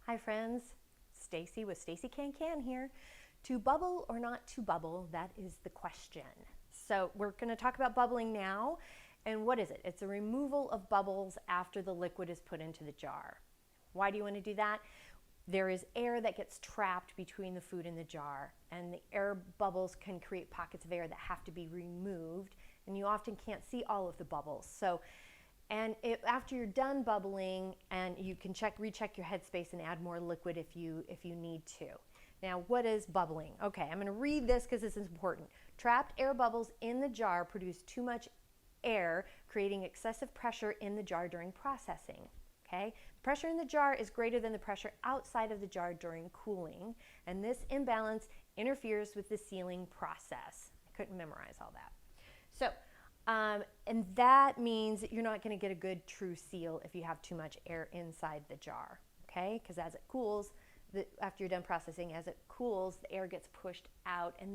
Hi friends, Stacey with Stacey Can here. To bubble or not to bubble, that is the question. So we're going to talk about bubbling now. And what is it? It's a removal of bubbles after the liquid is put into the jar. Why do you want to do that? There is air that gets trapped between the food and the jar, and the air bubbles can create pockets of air that have to be removed, and you often can't see all of the bubbles. After you're done bubbling, and you can recheck your headspace and add more liquid if you need to. Now, what is bubbling? Okay, I'm going to read this because this is important. Trapped air bubbles in the jar produce too much air, creating excessive pressure in the jar during processing. Okay, the pressure in the jar is greater than the pressure outside of the jar during cooling, and this imbalance interferes with the sealing process. I couldn't memorize all that. So, and that means that you're not going to get a good true seal if you have too much air inside the jar, okay? Because as it cools, after you're done processing, as it cools, the air gets pushed out and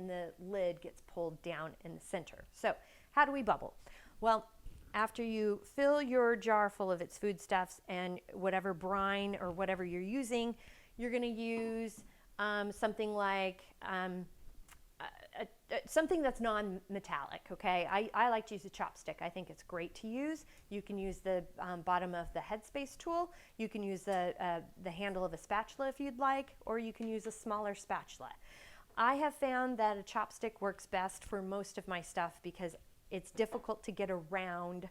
the lid gets pulled down in the center. So how do we bubble? Well, after you fill your jar full of its foodstuffs and whatever brine or whatever you're using, you're going to use something like something that's non-metallic, okay? I like to use a chopstick. I think it's great to use. You can use the bottom of the headspace tool. You can use the handle of a spatula if you'd like, or you can use a smaller spatula. I have found that a chopstick works best for most of my stuff because it's difficult to get around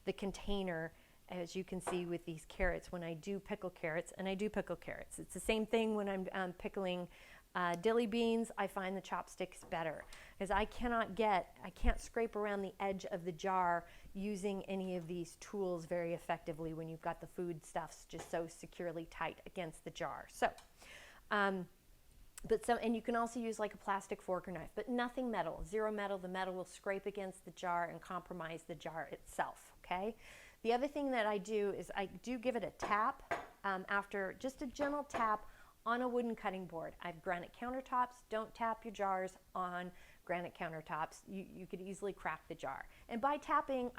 the container, as you can see with these carrots when I do pickle carrots, and I do pickle carrots. It's the same thing when I'm pickling dilly beans. I find the chopsticks better because I can't scrape around the edge of the jar using any of these tools very effectively when you've got the foodstuffs just so securely tight against the jar. So, and you can also use like a plastic fork or knife, but nothing metal, zero metal. The metal will scrape against the jar and compromise the jar itself, okay? The other thing that I do is I do give it a tap after, just a gentle tap on a wooden cutting board. I have granite countertops. Don't tap your jars on granite countertops. You could easily crack the jar. And by tapping,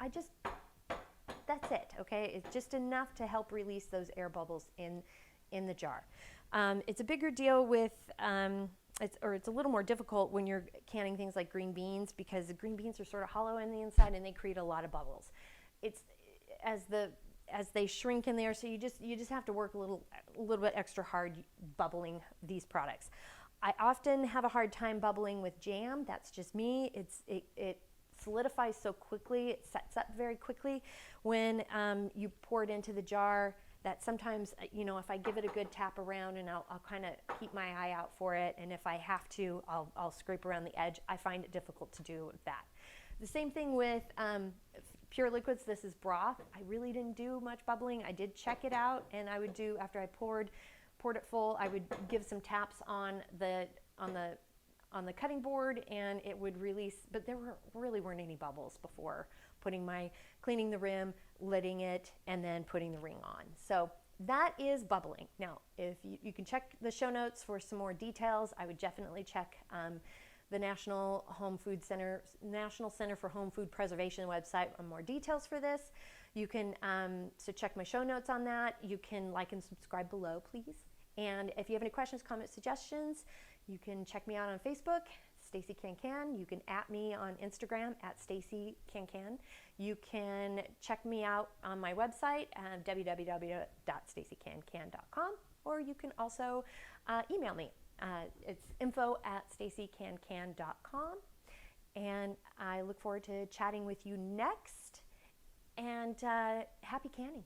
that's it, okay? It's just enough to help release those air bubbles in the jar. It's a bigger deal with, it's a little more difficult when you're canning things like green beans, because the green beans are sort of hollow in the inside and they create a lot of bubbles. It's as they shrink in there, so you just have to work a little bit extra hard bubbling these products. I often have a hard time bubbling with jam. That's just me. It solidifies so quickly. It sets up very quickly when you pour it into the jar, that sometimes, if I give it a good tap around, and I'll kind of keep my eye out for it, and if I have to, I'll scrape around the edge. I find it difficult to do that. The same thing with pure liquids. This is broth. I really didn't do much bubbling. I did check it out, and I would do, after I poured it full, I would give some taps on the cutting board, and it would release, but there really weren't any bubbles before cleaning the rim, lidding it, and then putting the ring on. So that is bubbling. Now, if you can check the show notes for some more details. I would definitely check the National Center for Home Food Preservation website on more details for this. You can so check my show notes on that. You can like and subscribe below, please. And if you have any questions, comments, suggestions, you can check me out on Facebook, Stacey Can. You can @ me on Instagram @Stacey Can. You can check me out on my website, www.staceycancan.com, or you can also email me. It's info@staceycancan.com, and I look forward to chatting with you next, and happy canning.